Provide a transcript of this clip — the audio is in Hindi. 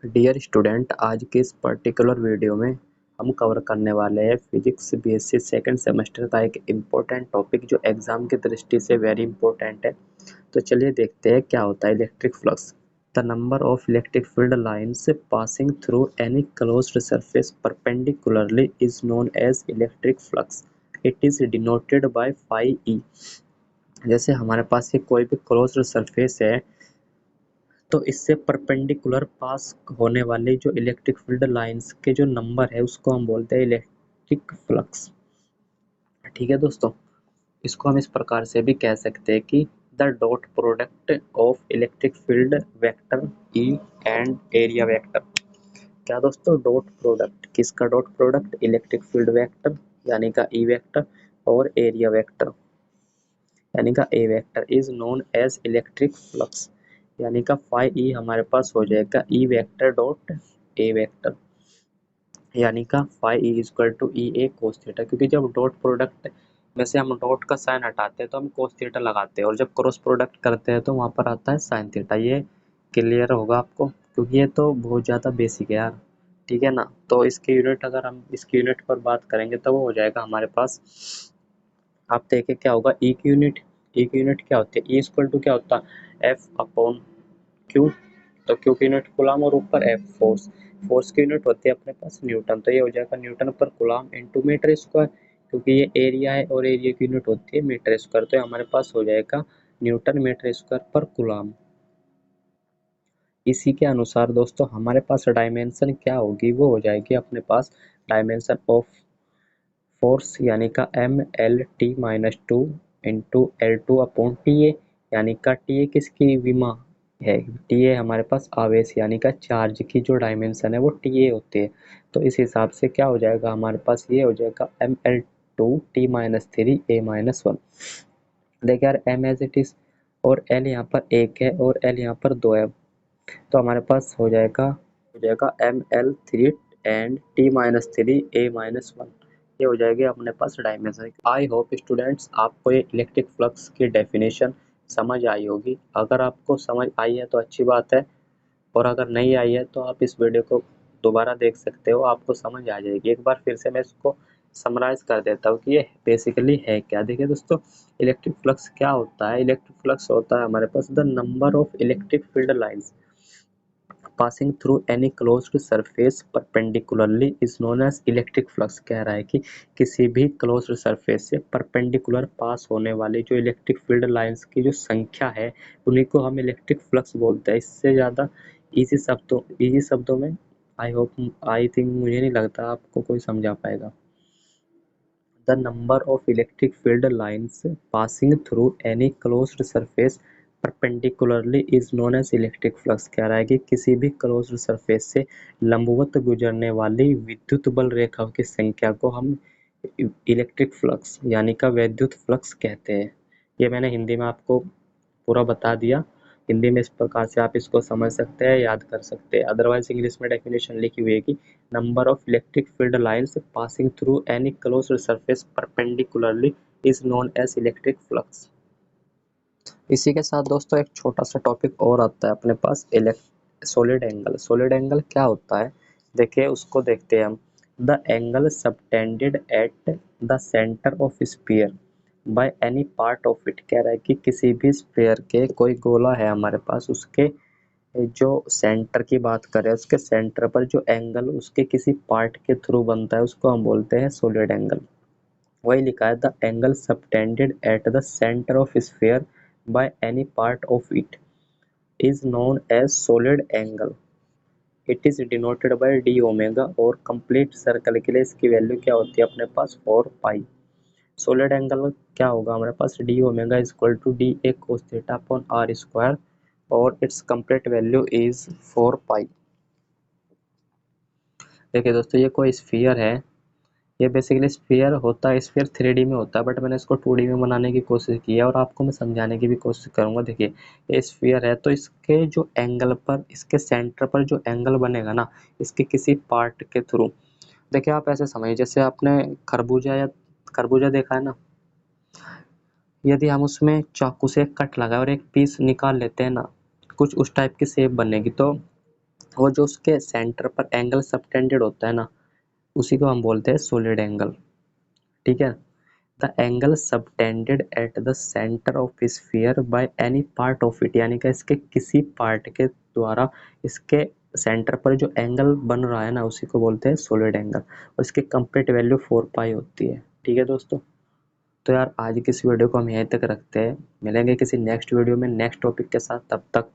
डियर स्टूडेंट, आज के इस पर्टिकुलर वीडियो में हम कवर करने वाले हैं फिजिक्स बीएससी सेकंड सेमेस्टर का एक इम्पोर्टेंट टॉपिक जो एग्जाम की दृष्टि से वेरी इंपॉर्टेंट है। तो चलिए देखते हैं क्या होता है electric flux. The number of electric field lines passing through any closed surface perpendicularly is known as electric flux. It is denoted by phi E. जैसे हमारे पास ये कोई भी क्लोज्ड सरफेस है तो इससे परपेंडिकुलर पास होने वाले जो इलेक्ट्रिक फील्ड लाइंस के जो नंबर है उसको हम बोलते हैं इलेक्ट्रिक फ्लक्स। ठीक है दोस्तों, इसको हम इस प्रकार से भी कह सकते हैं कि the dot product of electric field vector E and area vector. क्या दोस्तों, डॉट प्रोडक्ट किसका? Dot product electric field vector यानी का ई वेक्टर और एरिया वेक्टर यानी का A vector is known as electric flux. यानी का फाई ई हमारे पास हो जाएगा E vector dot A vector यानी का phi E equal to E A cos theta. क्योंकि जब डॉट प्रोडक्ट में से हम डॉट का साइन हटाते हैं तो हम कोस थीटा लगाते हैं और जब क्रॉस प्रोडक्ट करते हैं तो वहाँ पर आता है साइन थीटा। ये क्लियर होगा आपको क्योंकि ये तो बहुत ज़्यादा बेसिक है यार। ठीक है ना। तो इसके यूनिट अगर हम इसकी यूनिट पर बात करेंगे तो वो हो जाएगा हमारे पास, आप देखें क्या होगा ई की यूनिट। ई की यूनिट क्या होती है? ई इक्वल टू क्या होता है? F upon Q. तो क्यू की यूनिट कुलाम और ऊपर एफ फोर्स। फोर्स की यूनिट होती है अपने पास न्यूटन। तो ये हो जाएगा न्यूटन पर कुलाम इनटू मीटर स्क्वायर। क्योंकि ये एरिया है और एरिया की यूनिट होती है मीटर स्क्वायर। तो हमारे पास हो जाएगा न्यूटन मीटर स्क्वायर पर कुलाम। इसी के अनुसार दोस्तों हमारे पास डायमेंशन क्या होगी? वो हो जाएगी अपने पास डायमेंशन ऑफ फोर्स यानी का M L T minus two into L two upon T A. यानी का टी ए किसकी विमा है? टी ए हमारे पास आवेश यानी का चार्ज की जो डायमेंशन है वो टी ए होती है। तो इस हिसाब से क्या हो जाएगा हमारे पास? ये हो जाएगा M L two T minus three A minus one. देखिए यार, एम एज इट इज और एल यहाँ पर एक है और एल यहाँ पर दो है। तो हमारे पास हो जाएगा M L three and T minus three A minus one. ये हो जाएगी अपने पास डायमेंशन। आई होप स्टूडेंट्स आपको ये इलेक्ट्रिक फ्लक्स की डेफिनेशन समझ आई होगी। अगर आपको समझ आई है तो अच्छी बात है, और अगर नहीं आई है तो आप इस वीडियो को दोबारा देख सकते हो, आपको समझ आ जाएगी। एक बार फिर से मैं इसको समराइज कर देता हूँ कि ये बेसिकली है क्या। देखिए दोस्तों, इलेक्ट्रिक फ्लक्स क्या होता है? इलेक्ट्रिक फ्लक्स होता है हमारे पास the number of electric field lines passing through any closed surface perpendicularly is known as electric flux. कह रहा है कि किसी भी क्लोज्ड सरफेस से परपेंडिकुलर पास होने वाली जो इलेक्ट्रिक फील्ड लाइंस की जो संख्या है उन्हीं को हम इलेक्ट्रिक फ्लक्स बोलते हैं। इससे ज़्यादा इजी शब्दों में आई थिंक मुझे नहीं लगता आपको कोई समझा पाएगा। The number of electric field lines passing through any closed surface perpendicularly is known as electric flux। कह रहा है कि किसी भी closed surface से लंबवत गुजरने वाली विद्युत बल रेखा की संख्या को हम इलेक्ट्रिक फ्लक्स यानी का वैद्युत फ्लक्स कहते हैं। ये मैंने हिंदी में आपको पूरा बता दिया। हिंदी में इस प्रकार से आप इसको समझ सकते हैं, याद कर सकते हैं। अदरवाइज इंग्लिश में डेफिनेशन लिखी हुई है कि number of electric field lines passing through any closed surface perpendicularly is known as electric flux. इसी के साथ दोस्तों एक छोटा सा टॉपिक और आता है अपने पास, सॉलिड एंगल। सॉलिड एंगल क्या होता है? देखिए उसको देखते हैं हम। The angle subtended at the centre of sphere by any part of it. कह रहा है कि किसी भी स्फीयर के कोई गोला है हमारे पास, उसके जो सेंटर की बात करें उसके सेंटर पर जो एंगल उसके किसी पार्ट के थ्रू बनता है उसको हम बोलते हैं सॉलिड एंगल। वही लिखा है the angle subtended at the centre of sphere by any part of it is known as solid angle. It is denoted by d omega. और कंप्लीट सर्कल के लिए इसकी वैल्यू क्या होती है अपने पास? 4 पाई। सॉलिड एंगल क्या होगा हमारे पास? D omega is equal to D A cos theta upon R square और it's complete value is 4 pi. देखिए दोस्तों, ये कोई स्फीयर है। ये बेसिकली स्फीयर होता है, स्फीयर 3D में होता है बट मैंने इसको 2D में बनाने की कोशिश की है और आपको मैं समझाने की भी कोशिश करूंगा। देखिए ये स्फीयर है तो इसके जो एंगल पर, इसके सेंटर पर जो एंगल बनेगा ना इसके किसी पार्ट के थ्रू। देखिए आप ऐसे समझिए जैसे आपने खरबूजा देखा है ना। यदि हम उसमें चाकू से एक कट लगाए और एक पीस निकाल लेते हैं ना, कुछ उस टाइप की शेप बनेगी। तो और जो उसके सेंटर पर एंगल सबटेंडेड होता है ना, उसी को हम बोलते हैं सॉलिड एंगल। ठीक है। The angle subtended at the centre of sphere by any part of it, यानी कि इसके किसी पार्ट के द्वारा इसके सेंटर पर जो एंगल बन रहा है ना, उसी को बोलते हैं सॉलिड एंगल। और इसकी कंप्लीट वैल्यू 4 पाई होती है। ठीक है दोस्तों, तो यार आज की इस वीडियो को हम यहीं तक रखते हैं। मिलेंगे किसी नेक्स्ट वीडियो में नेक्स्ट टॉपिक के साथ। तब तक